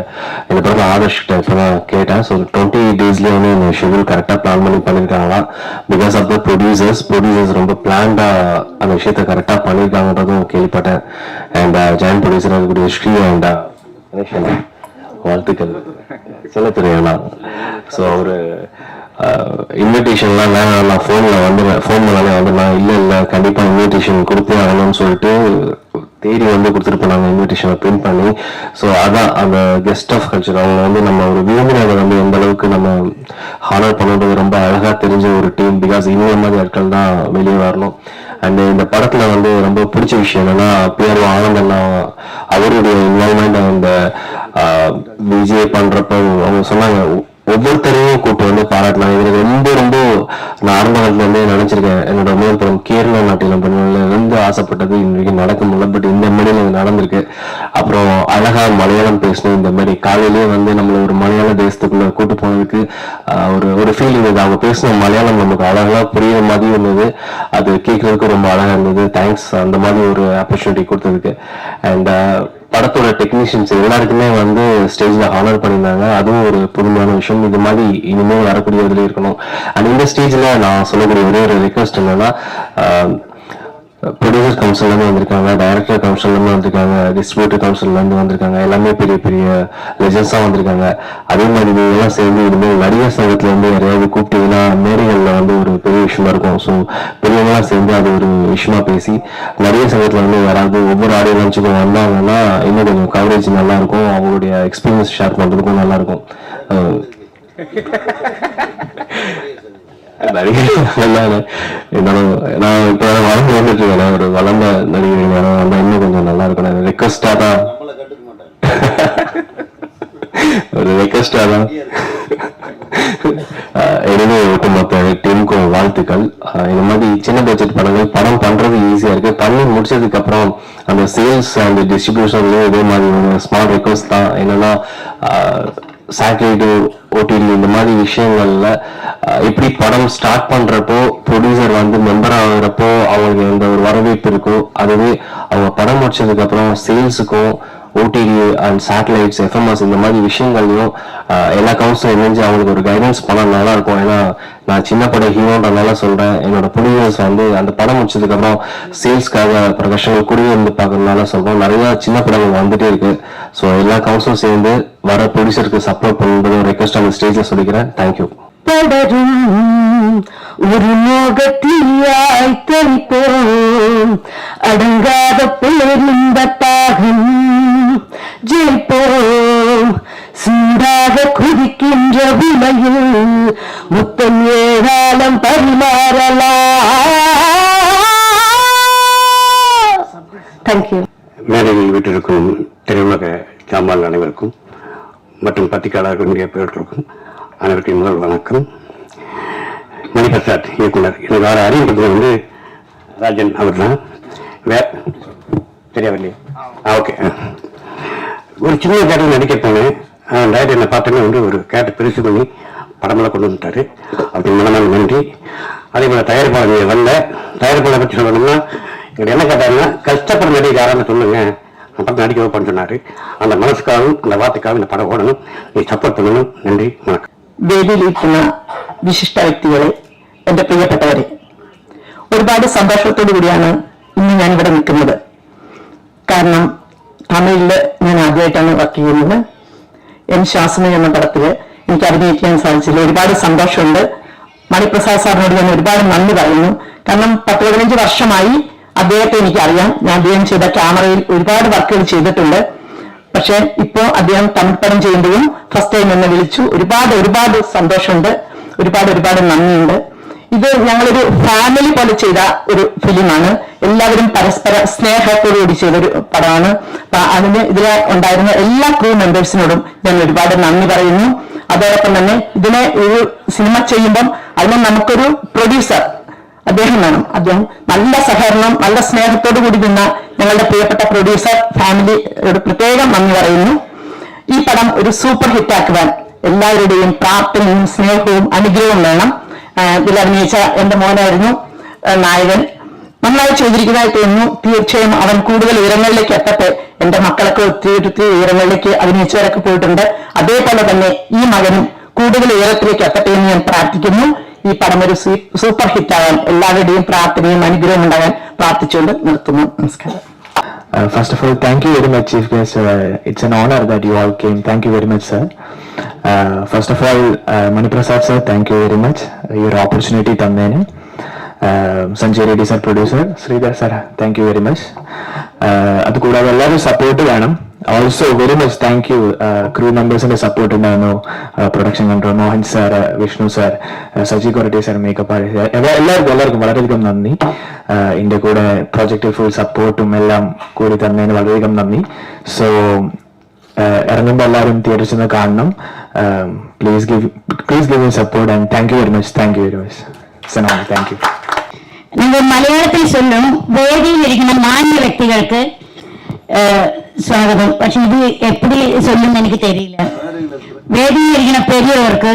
இந்த படம் ஆதர்ஷ்கிட்ட இப்போ தான் கேட்டேன். ஸோ 28 daysலேயே வந்து இந்த ஷெடியூல் கரெக்டாக பிளான் பண்ணி பண்ணியிருக்காங்களா. பிகாஸ் ஆஃப் த ப்ரொடியூசர்ஸ் ரொம்ப பிளான்டாக அந்த விஷயத்தை கரெக்டாக பண்ணியிருக்காங்கன்றதும் கேள்விப்பட்டேன். And join producer Shri and வாழ்த்துக்கள் சொல்லத்துறையானா. ஸோ ஒரு இன்விடேஷன்லாம் நான் ஃபோன் பண்ணாலே வந்து நான் இல்லை கண்டிப்பாக இன்விடேஷன் கொடுத்தே ஆகணும்னு சொல்லிட்டு தேடி வந்து கொடுத்துட்டு போனாங்க இன்விடேஷனை பிரிண்ட் பண்ணி. ஸோ அதான் அந்த கெஸ்ட் ஆஃப் கல்ச்சர் அவங்க வந்து நம்ம ஒரு விருந்தினரை வந்து எந்த அளவுக்கு நம்ம ஹானர் பண்ணுறது ரொம்ப அழகாக தெரிஞ்ச ஒரு டீம். பிகாஸ் இந்த மாதிரி ஆட்கள் தான் வெளியே வரணும். அண்ட் இந்த படத்துல வந்து ரொம்ப பிடிச்ச விஷயம் என்னன்னா பிஆர்ஓ ஆனந்தெல்லாம் அவருடைய இன்வால்மெண்ட் அந்த விஜய் பண்றப்போ அவங்க சொன்னாங்க ஒவ்வொருத்தரையும் கூப்பிட்டு வந்து பாராட்டலாம். இதுல ரொம்ப நான் ஆரம்ப காலத்துல இருந்தே நினைச்சிருக்கேன். என்னோட முதல் படம் கேரளா நாட்டிலம் பண்ணல இருந்து ஆசைப்பட்டது இன்றைக்கு நடக்க முடியல. பட் இந்த மாதிரி நடந்திருக்கு. அப்புறம் அழகா மலையாளம் பேசணும். இந்த மாதிரி காலையிலேயே வந்து நம்மள ஒரு மலையாள தேசத்துக்குள்ள கூட்டு போனதுக்கு ஒரு ஃபீல் இருந்தது. அவங்க பேசின மலையாளம் நமக்கு அழகா புரியுற மாதிரி இருந்தது. அது கேட்கறதுக்கு ரொம்ப அழகா இருந்தது. தேங்க்ஸ் அந்த மாதிரி ஒரு ஆப்பர்ச்சுனிட்டி கொடுத்ததுக்கு. அண்ட் படத்தோட டெக்னீஷியன்ஸ் எல்லாருக்குமே வந்து ஸ்டேஜ்ல ஹானர் பண்ணியிருந்தாங்க. அதுவும் ஒரு புதுமையான விஷயம். இது மாதிரி இனிமேல் வரக்கூடிய இதுல இருக்கணும். அண்ட் இந்த ஸ்டேஜ்ல நான் சொல்லக்கூடிய ஒரே ஒரு ரிக்வெஸ்ட் என்னன்னா ப்ரொடியூசர் கவுன்சில்ல இருந்து வந்திருக்காங்க, டைரக்டர் கவுன்சில்ல இருந்து வந்திருக்காங்க, டிஸ்ட்ரிபியூட்டர் கவுன்சில்ல இருந்து வந்திருக்காங்க. எல்லாமே பெரிய பெரிய லெஜன்ஸா வந்திருக்காங்க. அதே மாதிரி எல்லாம் சேர்ந்து இனிமேல் நடிகர் சங்கத்துல இருந்து யாரையாவது கூப்பிட்டீங்கன்னா மேடைகள்ல வந்து ஒரு பெரிய விஷயமா இருக்கும். ஸோ பெரியவங்களாம் சேர்ந்து அது ஒரு விஷயமா பேசி நடிகர் சங்கத்துல வந்து யாராவது ஒவ்வொரு ஆடியோ லான்ச்சுக்கும் வந்தாங்கன்னா இன்னும் கொஞ்சம் கவரேஜ் நல்லா இருக்கும். அவங்களுடைய எக்ஸ்பீரியன்ஸ் ஷேர் பண்றதுக்கும் நல்லா இருக்கும். நான் இப்ப வளர்ந்து வந்துட்டு இருக்கேன். ஒரு வளர்ந்த நடிகர் வந்தா இன்னும் கொஞ்சம் நல்லா இருக்கும். ரெக்வஸ்டா தான் ஒரு ரெக்வஸ்டா தான் எனவே ஒட்டுமொத்த டீமுக்கும் வாழ்த்துக்கள். இந்த மாதிரி சின்ன பட்ஜெட் படம் பண்றது ஈஸியா இருக்கு. பண்ணி முடிச்சதுக்கு அப்புறம் அந்த சேல்ஸ் அண்ட் டிஸ்ட்ரிபியூஷன்லயும் இதே மாதிரி ஸ்மால் ரெக்வஸ்ட் தான். என்னன்னா சேட்டலைட் ஓடிடி இந்த மாதிரி விஷயங்கள்ல எப்படி படம் ஸ்டார்ட் பண்றப்போ ப்ரொடியூசர் வந்து மெம்பர் ஆகுறப்போ அவங்களுக்கு எந்த ஒரு வரவேற்பு இருக்கோ அதுவே அவங்க படம் முடிச்சதுக்கு அப்புறம் சேல்ஸுக்கும் ஓடிடி அண்ட் சேட்டலைட்ஸ் எஃப்எம்எஸ் இந்த மாதிரி விஷயங்கள்லையும் எல்லா கவுன்சிலும் இணைஞ்சு அவங்களுக்கு ஒரு கைடன்ஸ் பண்ண நல்லா இருக்கும். ஏன்னா நான் சின்ன படம் ஹீரோன்றனால சொல்றேன். என்னோட ப்ரொடியூசர்ஸ் வந்து அந்த படம் முடிச்சதுக்கு அப்புறம் சேல்ஸ்க்காக பல கஷ்டங்கள் கூடிய வந்து பார்க்கறதுனால சொல்றோம். நிறைய சின்ன படங்கள் வந்துட்டே இருக்கு. ஸோ எல்லா கவுன்சிலும் சேர்ந்து வர ப்ரொடியூசருக்கு சப்போர்ட் பண்ணுறது ரெக்வஸ்ட் அந்த ஸ்டேஜ்ல சொல்லிக்கிறேன். தேங்க்யூ. ஒரு மோகத்தியாய் தெரிப்போம் அடங்காத பேரிந்த தாகம் ஜெயிப்போம் சூடாக குதிக்கின்ற விலையில் முத்தம் ஏராளம் பரிமாறலாம். தேங்க்யூ. மேடையில் வீட்டிற்கும் திரையுலக சாம்பால் அனைவருக்கும் மற்றும் பத்திரிகையாளர்கள் மீடியா பேர்களுக்கும் அனைவருக்கும் முதல் வணக்கம். மணிபிரசாத் இயக்குனர். எனக்கு அவரை அறிமுகத்தில் வந்து ராஜன் அவர் தான். தெரியவில்லையே. ஓகே. ஒரு சின்ன கேரக்டர் நடிக்க போனேன். டைரக்டர் என்னை பார்த்தோன்னே வந்து ஒரு கேரக்டர் பெருசு பண்ணி படமெல்லாம் கொண்டு வந்துட்டாரு. அப்படி மனமான நன்றி. அதே போல் தயாரிப்பாளர் வரல. தயாரிப்பாளரை பற்றி சொல்லணும்னா எங்களுக்கு என்ன கேட்டாருன்னா கஷ்டப்பட நடிகை யாரான்னு சொல்லுங்க, படம் நடிக்க வைப்பான்னு சொன்னாரு. அந்த மனசுக்காகவும் அந்த வார்த்தைக்காகவும் இந்த படம் ஓடணும், நீ சப்போர்ட் பண்ணணும். நன்றி, வணக்கம். വേദിയിലിരിക്കുന്ന വിശിഷ്ട വ്യക്തികളെ, എൻ്റെ പ്രിയപ്പെട്ടവരെ, ഒരുപാട് സന്തോഷത്തോടു കൂടിയാണ് ഇന്ന് ഞാൻ ഇവിടെ നിൽക്കുന്നത്. കാരണം തമിഴില് ഞാൻ ആദ്യമായിട്ടാണ് വർക്ക് ചെയ്യുന്നത്. എൻ ശാസന എന്ന പടത്തില് എനിക്ക് അഭിനയിക്കാൻ സാധിച്ചില്ല. ഒരുപാട് സന്തോഷമുണ്ട്. മണിപ്രസാദ് സാറിനോട് ഞാൻ ഒരുപാട് നന്ദി പറയുന്നു. കാരണം 10-15 വർഷമായി അദ്ദേഹത്തെ എനിക്കറിയാം. ഞാൻ അദ്ദേഹം ചെയ്ത ക്യാമറയിൽ ഒരുപാട് വർക്കുകൾ ചെയ്തിട്ടുണ്ട്. പക്ഷെ ഇപ്പോ അദ്ദേഹം തമിഴ് പടം ചെയ്യുമ്പോഴും ഫസ്റ്റ് ടൈം എന്നെ വിളിച്ചു. ഒരുപാട് സന്തോഷമുണ്ട്. ഒരുപാട് നന്ദിയുണ്ട്. ഇത് ഞങ്ങളൊരു ഫാമിലി പോലെ ചെയ്ത ഒരു ഫിലിമാണ്. എല്ലാവരും പരസ്പര സ്നേഹത്തോടുകൂടി ചെയ്തൊരു പടമാണ്. അതിന് ഇതിലെ ഉണ്ടായിരുന്ന എല്ലാ ക്രൂ മെമ്പേഴ്സിനോടും ഞാൻ ഒരുപാട് നന്ദി പറയുന്നു. അതോടൊപ്പം തന്നെ ഇതിനെ ഒരു സിനിമ ചെയ്യുമ്പം അതിന് നമുക്കൊരു പ്രൊഡ്യൂസർ അദ്ദേഹം വേണം. അദ്ദേഹം നല്ല സഹകരണം, നല്ല സ്നേഹത്തോടു കൂടി നിന്ന ഞങ്ങളുടെ പ്രിയപ്പെട്ട പ്രൊഡ്യൂസർ ഫാമിലിയോട് പ്രത്യേകം നന്ദി പറയുന്നു. ഈ പടം ഒരു സൂപ്പർ ഹിറ്റാക്കുവാൻ എല്ലാവരുടെയും പ്രാർത്ഥനയും സ്നേഹവും അനുഗ്രഹവും വേണം. ഇതിൽ അഭിനയിച്ച എന്റെ മോനായിരുന്നു നായകൻ. നന്നായി ചെയ്തിരിക്കുന്നതായി തോന്നുന്നു. തീർച്ചയായും അവൻ കൂടുതൽ ഉയരങ്ങളിലേക്ക് എത്തട്ടെ. എന്റെ മക്കളൊക്കെ ഒത്തിരി ഉയരങ്ങളിലേക്ക് അഭിനയിച്ചവരൊക്കെ പോയിട്ടുണ്ട്. അതേപോലെ തന്നെ ഈ മകനും കൂടുതൽ ഉയരത്തിലേക്ക് എത്തട്ടെ എന്ന് ഞാൻ പ്രാർത്ഥിക്കുന്നു. ഈ പടം ഒരു സൂപ്പർ ഹിറ്റാകാൻ എല്ലാവരുടെയും പ്രാർത്ഥനയും അനുഗ്രഹം ഉണ്ടാകാൻ പ്രാർത്ഥിച്ചുകൊണ്ട് നിർത്തുന്നു. നമസ്കാരം. First of all, thank you very much, Chief Guest. It's an honor that you all came. Thank you very much, sir. First of all, Mani Prasad sir, thank you very much. Your opportunity tannene. Sanjay Reddy sir, producer. Sridhar sir, thank you very much. അത് കൂടാതെ എല്ലാവരും support വേണം. Also very much thank you crew മെമ്പേഴ്സിന്റെ support ഉണ്ടായിരുന്നു. Production control Mohan sir, Vishnu sir, Saji Koratty sir, makeup artist, എല്ലാവർക്കും വളരെയധികം നന്ദി. ഇതിന്റെ കൂടെ പ്രോജക്റ്റിൽ ഫുൾ സപ്പോർട്ടും എല്ലാം കൂടി തന്നതിന് വളരെയധികം നന്ദി. സോ ഇറങ്ങുമ്പോൾ എല്ലാവരും തിയേറ്ററിൽ ചെന്ന് കാണണം. Please give me support and thank you very much. Thank you very much. Thank U. നിങ്ങൾ മലയാളത്തിൽ ചൊല്ലും വേദിയിലിരിക്കുന്ന മാന്യ വ്യക്തികൾക്ക് സ്വാഗതം. പക്ഷെ ഇത് എപ്പടി ചൊല്ലും എനിക്ക് തെരിയില്ല. വേദിയിലിരിക്കുന്ന പെരിയവർക്ക്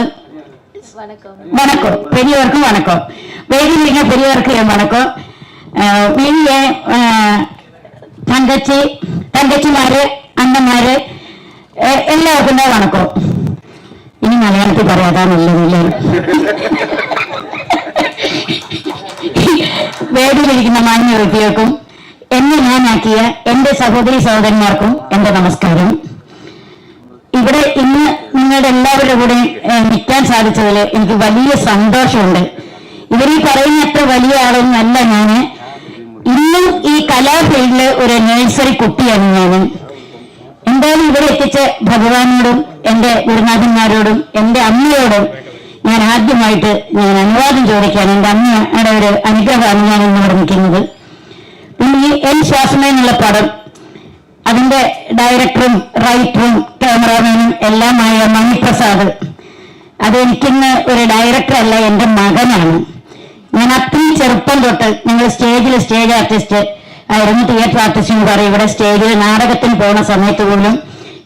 വണക്കം, പെരിയവർക്ക് വണക്കം, വേദിയിലിരിക്കുന്ന പെരിയവർക്ക് വണക്കം. വലിയ തങ്കച്ചിമാര്, അണ്ണന്മാര് എല്ലാവർക്കും വണക്കം. ഇനി മലയാളത്തിൽ പറയാതാണല്ലോ. വേദിയിലിരിക്കുന്ന മാന്യ വ്യക്തികൾക്കും എന്നെ ഞാനാക്കിയ എന്റെ സഹോദരി സഹോദരന്മാർക്കും എന്റെ നമസ്കാരം. ഇവിടെ ഇന്ന് നിങ്ങളുടെ എല്ലാവരുടെ കൂടെ നിൽക്കാൻ സാധിച്ചതിൽ എനിക്ക് വലിയ സന്തോഷമുണ്ട്. ഇവരീ പറയുന്ന അത്ര വലിയ ആളൊന്നല്ല ഞാന്. ഇന്നും ഈ കലാഫീൽഡില് ഒരു നഴ്സറി കുട്ടിയാണ് ഞാൻ. എന്തായാലും ഇവിടെ എത്തിച്ച ഭഗവാനോടും എന്റെ ഗുരുനാഥന്മാരോടും എന്റെ അമ്മയോടും ഞാൻ ആദ്യമായിട്ട് അനുവാദം ചോദിക്കാൻ. എന്റെ അമ്മയുടെ ഒരു അനുഗ്രഹമാണ് ഞാൻ ഇന്നിവിടെ നിൽക്കുന്നത്. പിന്നെ ഈ എൻ ശ്വാസമേ എന്നുള്ള പടം, അതിന്റെ ഡയറക്ടറും റൈറ്ററും ക്യാമറാമാനും എല്ലാമായ മണിപ്രസാദ്, അത് എനിക്കിന്ന് ഒരു ഡയറക്ടറല്ല, എന്റെ മകനാണ്. ഞാൻ അത്രയും ചെറുപ്പം തൊട്ട് ഞങ്ങൾ സ്റ്റേജ് ആർട്ടിസ്റ്റ് ആയിരുന്നു, തിയേറ്റർ ആർട്ടിസ്റ്റ് എന്ന് പറയും. ഇവിടെ സ്റ്റേജിൽ നാടകത്തിന് പോകുന്ന സമയത്ത് പോലും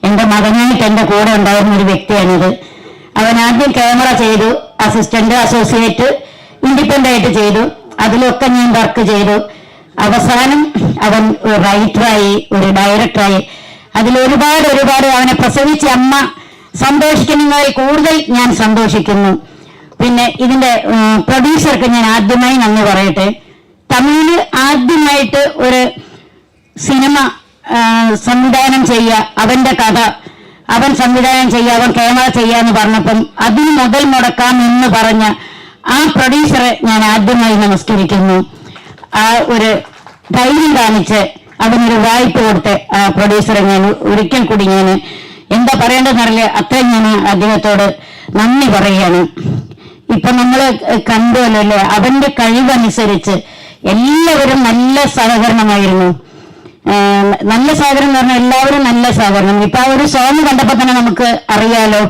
എന്റെ മകനായിട്ട് എന്റെ കൂടെ ഉണ്ടായിരുന്ന ഒരു വ്യക്തിയാണിത്. അവൻ ആദ്യം ക്യാമറ ചെയ്തു, അസിസ്റ്റന്റ്, അസോസിയേറ്റ്, ഇൻഡിപെൻഡന്റ് ആയിട്ട് ചെയ്തു. അതിലൊക്കെ ഞാൻ വർക്ക് ചെയ്തു. അവസാനം അവൻ ഒരു റൈറ്ററായി, ഒരു ഡയറക്ടറായി. അതിലൊരുപാട് അവനെ പ്രസവിച്ച അമ്മ സന്തോഷിക്കുന്നതിൽ കൂടുതൽ ഞാൻ സന്തോഷിക്കുന്നു. പിന്നെ ഇതിന്റെ പ്രൊഡ്യൂസർക്ക് ഞാൻ ആദ്യമായി നന്ദി പറയട്ടെ. തമിഴില് ആദ്യമായിട്ട് ഒരു സിനിമ സംവിധാനം ചെയ്യുക, അവന്റെ കഥ അവൻ സംവിധാനം ചെയ്യുക, അവൻ ക്യാമറ ചെയ്യാന്ന് പറഞ്ഞപ്പം അതിന് മുതൽ മുടക്കാം എന്ന് പറഞ്ഞ ആ പ്രൊഡ്യൂസറെ ഞാൻ ആദ്യമായി നമസ്കരിക്കുന്നു. ആ ഒരു ധൈര്യം കാണിച്ച് അവനൊരു വായ്പ കൊടുത്ത് ആ പ്രൊഡ്യൂസറെ ഞാൻ ഒരിക്കൽ കൂടി ഞാൻ എന്താ പറയേണ്ടതെന്നറിയില്ല, അത്രയും ഞാൻ അദ്ദേഹത്തോട് നന്ദി പറയുകയാണ്. ഇപ്പൊ നമ്മള് കണ്ടുവല്ലോ, അവന്റെ കഴിവനുസരിച്ച് എല്ലാവരും നല്ല സഹകരണമായിരുന്നു. നല്ല സഹകരണം എന്ന് പറഞ്ഞാൽ എല്ലാവരും നല്ല സഹകരണം. ഇപ്പൊ ആ ഒരു സോങ് കണ്ടപ്പോ തന്നെ നമുക്ക് അറിയാലോ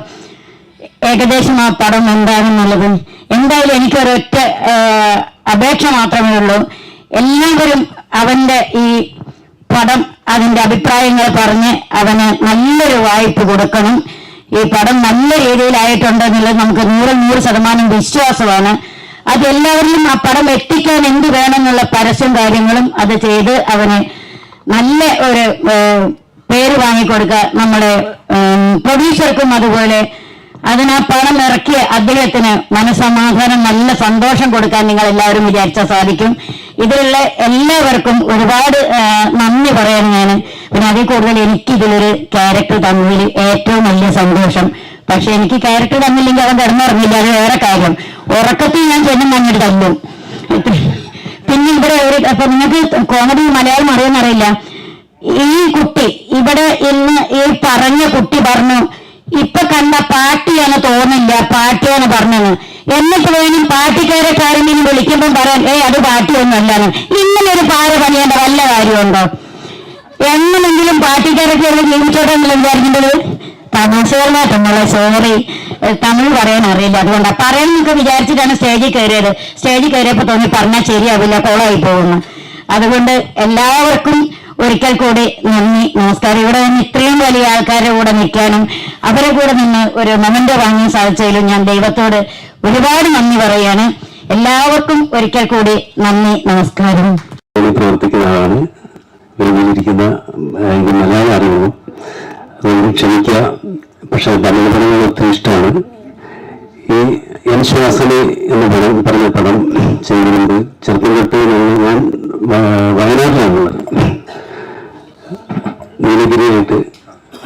ഏകദേശം ആ പടം എന്താണെന്നുള്ളത്. എന്തായാലും എനിക്കൊരൊറ്റ അപേക്ഷ മാത്രമേ ഉള്ളൂ, എല്ലാവരും അവന്റെ ഈ പടം അതിന്റെ അഭിപ്രായങ്ങൾ പറഞ്ഞ് അവന് നല്ലൊരു വായ്പ കൊടുക്കണം. ഈ പടം നല്ല രീതിയിലായിട്ടുണ്ടെന്നുള്ളത് നമുക്ക് 100% വിശ്വാസമാണ്. അതെല്ലാവരിലും ആ പടം എത്തിക്കാൻ എന്ത് വേണമെന്നുള്ള പരസ്യം കാര്യങ്ങളും അത് ചെയ്ത് അവന് നല്ല ഒരു പേര് വാങ്ങിക്കൊടുക്കുക. നമ്മുടെ പ്രൊഡ്യൂസർക്കും അതുപോലെ അതിന് ആ പണം ഇറക്കിയ അദ്ദേഹത്തിന് മനസമാധാനം, നല്ല സന്തോഷം കൊടുക്കാൻ നിങ്ങൾ എല്ലാവരും വിചാരിച്ചാൽ സാധിക്കും. ഇതിലുള്ള എല്ലാവർക്കും ഒരുപാട് നന്ദി പറയാൻ ഞാൻ. പിന്നെ അതിൽ കൂടുതൽ എനിക്ക് ഇതിലൊരു ക്യാരക്ടർ തന്നതിൽ ഏറ്റവും വലിയ സന്തോഷം. പക്ഷെ എനിക്ക് ക്യാരക്ടർ തന്നില്ലെങ്കിൽ അവൻ കിടന്നുറങ്ങില്ല, അത് വേറെ കാര്യം. ഉറക്കത്തിൽ ഞാൻ ചെന്നും മഞ്ഞിട്ട് തല്ലും. പിന്നെ ഇവിടെ അപ്പൊ നിങ്ങൾക്ക് കോമഡി മലയാളം അറിയാന്നറിയില്ല. ഈ കുട്ടി ഇവിടെ ഇന്ന് ഈ പറഞ്ഞ കുട്ടി പറഞ്ഞു ഇപ്പൊ കണ്ട പാട്ടിയാണ് തോന്നില്ല, പാട്ടിയാണ് പറഞ്ഞത്. എന്നിട്ട് വേണം പാട്ടിക്കാരെ കാര്യം വിളിക്കുമ്പോൾ പറയാൻ അത് പാട്ടിയൊന്നുമല്ലാന്ന്. ഇങ്ങനെ ഒരു പാര പണിയേണ്ട വല്ല കാര്യമുണ്ടോ? എങ്ങനെങ്കിലും പാട്ടിക്കാരൊക്കെ ജീവിച്ചോട്ടെ എന്ന് വിചാരിക്കേണ്ടത് തമാശകളായിട്ടുള്ള സോറി. തമിഴ് പറയാൻ അറിയില്ല. അതുകൊണ്ടാണ് പറയാനൊക്കെ വിചാരിച്ചിട്ടാണ് സ്റ്റേജിൽ കയറിയത്. സ്റ്റേജിൽ കയറിയപ്പോൾ തോന്നി പറഞ്ഞാൽ ശരിയാവില്ല, കോളായി പോകുന്നു. അതുകൊണ്ട് എല്ലാവർക്കും ഒരിക്കൽ കൂടി നന്ദി, നമസ്കാരം. ഇവിടെ നിന്ന് ഇത്രയും വലിയ ആൾക്കാരുടെ കൂടെ നിൽക്കാനും അവരെ കൂടെ നിന്ന് ഒരു മൊമെന്റ് വാങ്ങാൻ സാധിച്ചതിലും ഞാൻ ദൈവത്തോട് ഒരുപാട് നന്ദി പറയാണ്. എല്ലാവർക്കും ഒരിക്കൽ കൂടി നന്ദി, നമസ്കാരം. പ്രവർത്തിക്കുന്ന ആളാണ്. വെളിയിലിരിക്കുന്ന മലയാളം അറിയുന്നു, അതുകൊണ്ട് ക്ഷമിക്കുക. പക്ഷെ തമിഴ് പടങ്ങൾ ഒത്തിരി ഇഷ്ടമാണ്. ഈ എൻ ശ്വാസനെ എന്ന് പറഞ്ഞ പടം ചെയ്യുന്നത് ചെറുപ്പം തൊട്ട് ഞാൻ വയനാട്ടിലാണുള്ളത്. നീലഗിരിയായിട്ട്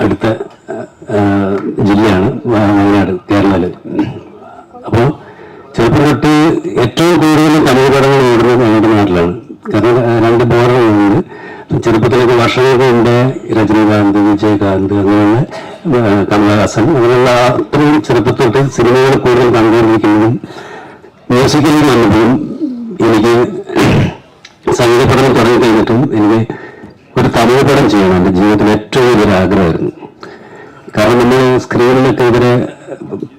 അടുത്ത ജില്ലയാണ് വയനാട്, കേരളത്തില്. അപ്പോൾ ചെറുപ്പം തൊട്ട് ഏറ്റവും കൂടുതൽ തമിഴ് പടങ്ങൾ ഓടുന്നത് ഞങ്ങളുടെ നാട്ടിലാണ്. കാരണം 2 ബോർഡറുകളുണ്ട്. ചെറുപ്പത്തിലൊക്കെ വർഷങ്ങൾക്ക് മുമ്പേ രജനീകാന്ത്, വിജയകാന്ത്, അങ്ങനെയുള്ള കമലഹാസൻ, അങ്ങനെയുള്ള അത്രയും ചെറുപ്പത്തോട്ട് സിനിമകൾ കൂടുതൽ കണ്ടുകൊണ്ടിരിക്കുന്നതും മ്യൂസിക്കലിൽ വന്നപ്പോഴും എനിക്ക് സംഗീത പഠനം തുടങ്ങി കഴിഞ്ഞിട്ടും എനിക്ക് ഒരു തമിഴ് പടം ചെയ്യണം എൻ്റെ ജീവിതത്തിൽ ഏറ്റവും വലിയൊരു ആഗ്രഹമായിരുന്നു. കാരണം നമ്മൾ സ്ക്രീനിലൊക്കെ ഇവരെ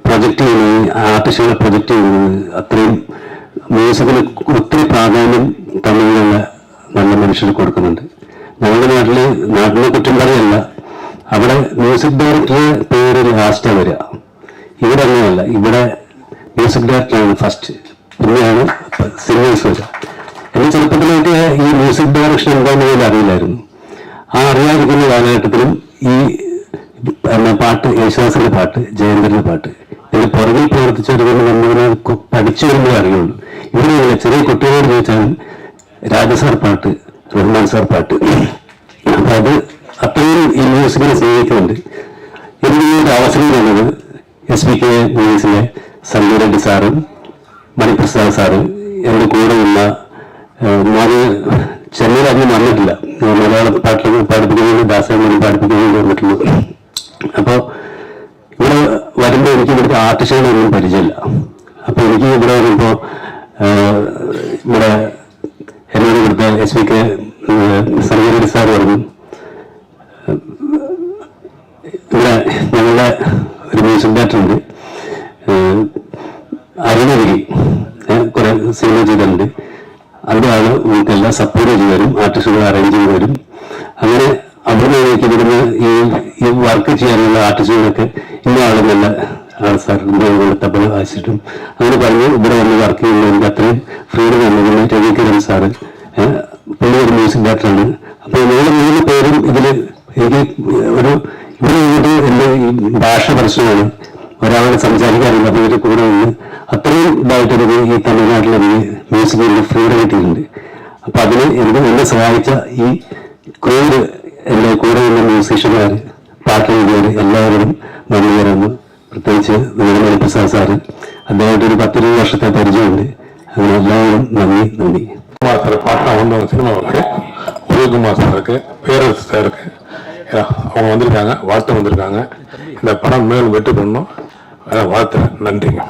പ്രൊജക്റ്റ് ചെയ്യുന്നത്, ആർട്ടിസ്റ്റുകളെ പ്രൊജക്റ്റ് ചെയ്യുന്നത് അത്രയും മ്യൂസിക്കിന് ഒത്തിരി പ്രാധാന്യം തമിഴിലുള്ള നല്ല മനുഷ്യർ കൊടുക്കുന്നുണ്ട്. ഞങ്ങളുടെ നാട്ടിലെ കുറ്റം പറയല്ല, അവിടെ മ്യൂസിക് ഡയറക്ടറുടെ പേര് ലാസ്റ്റാണ് വരിക. ഇവിടെ അങ്ങനെയല്ല, ഇവിടെ മ്യൂസിക് ഡയറക്ടറാണ് ഫസ്റ്റ്, പിന്നെയാണ് സിംഗേഴ്സ് വരിക. എന്നെ ചെറുപ്പത്തിലേക്ക് ഈ മ്യൂസിക് ഡയറക്ഷൻ എന്താണെന്ന് പോലും അറിയില്ലായിരുന്നു. ആ അറിയാതിരിക്കുന്ന കാലഘട്ടത്തിലും ഈ പാട്ട്, യേശുദാസിന്റെ പാട്ട്, ജയന്തന്റെ പാട്ട് ഇതിന്റെ പുറകിൽ പ്രവർത്തിച്ചവരുകൊണ്ട് നമ്മളിങ്ങനെ പഠിച്ചു വരുമ്പോഴേ അറിയുള്ളൂ. ഇവിടെ ചെറിയ കുട്ടികളോട് ചോദിച്ചാലും രാജസാർ പാട്ട്, റഹ്മാൻ സാർ പാട്ട്, അപ്പൊ അത് അത്രയും ഈ മ്യൂസിക്കിനെ സ്നേഹിക്കുന്നുണ്ട്. എനിക്ക് ഒരു അവസരം തന്നത് SPK മൂവീസിലെ സഞ്ജയ് റെഡ്ഡി സാറും മണിപ്രസാദ് സാറും എൻ്റെ കൂടെ ഉള്ള, ഞാൻ ചെന്നൈയിൽ അധികം വന്നിട്ടില്ല, മലയാളം പാട്ടിൽ പഠിപ്പിക്കുന്നതിന് ദാസമണി പഠിപ്പിക്കുന്നതിന് വന്നിട്ടുള്ളൂ. അപ്പോൾ ഇവിടെ വരുമ്പോൾ എനിക്ക് ഇവിടുത്തെ ആർട്ടിസ്റ്റുകളൊന്നും പരിചയമില്ല. അപ്പൊ എനിക്ക് ഇവിടെ വരുമ്പോൾ ഇവിടെ എന്നോട് ഇവിടുത്തെ SPK സഞ്ജയ് റെഡ്ഡി സാർ പറഞ്ഞു, ഇവിടെ ഞങ്ങളുടെ ഒരു മ്യൂസിക് ഡയറക്ടർ ഉണ്ട്, അരുണഗിരി, കുറെ സിനിമ ചെയ്തിട്ടുണ്ട്, അവിടെയാണ് നമുക്കെല്ലാം സപ്പോർട്ട് ചെയ്തു തരും, ആർട്ടിസ്റ്റുകൾ അറേഞ്ച് ചെയ്ത് തരും. അങ്ങനെ അവിടെ എനിക്ക് ഇവിടുന്ന് ഈ വർക്ക് ചെയ്യാനുള്ള ആർട്ടിസ്റ്റുകളൊക്കെ ഇന്ന ആളെന്നല്ല സാറിന്റെ തപ്പൽ വായിച്ചിട്ടും അങ്ങനെ പറഞ്ഞു ഇവിടെ വന്ന് വർക്ക് ചെയ്യുമ്പോൾ എനിക്ക് അത്രയും ഫ്രീഡം തന്നതിന് രവികിരൺ സാറ്, പുള്ളി ഒരു മ്യൂസിക് ഡയറക്ടറാണ്. അപ്പൊ ഞങ്ങൾ 3 പേരും ഇതിൽ എനിക്ക് ഒരു ഇവിടെ നിന്നിട്ട് എൻ്റെ ഈ ഭാഷ പ്രശ്നമാണ്, ഒരാളെ സംസാരിക്കാറില്ല. അപ്പൊ ഇവരുടെ കൂടെ നിന്ന് അത്രയും ഇതായിട്ടൊരു ഈ തമിഴ്നാട്ടിൽ എനിക്ക് മ്യൂസിക്കിന്റെ ഫ്രീഡം കിട്ടിയിട്ടുണ്ട്. അപ്പൊ അതിന് എന്നെ സഹായിച്ച ഈ ക്രൂര് എൻ്റെ കൂടെ ഉള്ള മ്യൂസീഷ്യന്മാർ, പാട്ട് എഴുതിയവർ എല്ലാവരും നന്ദി പറയുന്നു. പ്രത്യേകിച്ച് നമ്മുടെ മണിപ്രസാദ് സാറ്, അദ്ദേഹമായിട്ട് ഒരു 10-20 വർഷത്തെ പരിചയമുണ്ട്. അങ്ങനെ എല്ലാവരും നന്ദി. பாட்டாக வந்தவங்க சினிமாவுக்கு உதயகுமார் சாருக்கு, பேரரசு சாருக்கு அவங்க வந்திருக்காங்க, வாழ்த்து வந்திருக்காங்க. இந்த படம் மேலும் வெற்றி பண்ணணும், வாழ்த்துறேன். நன்றிங்க.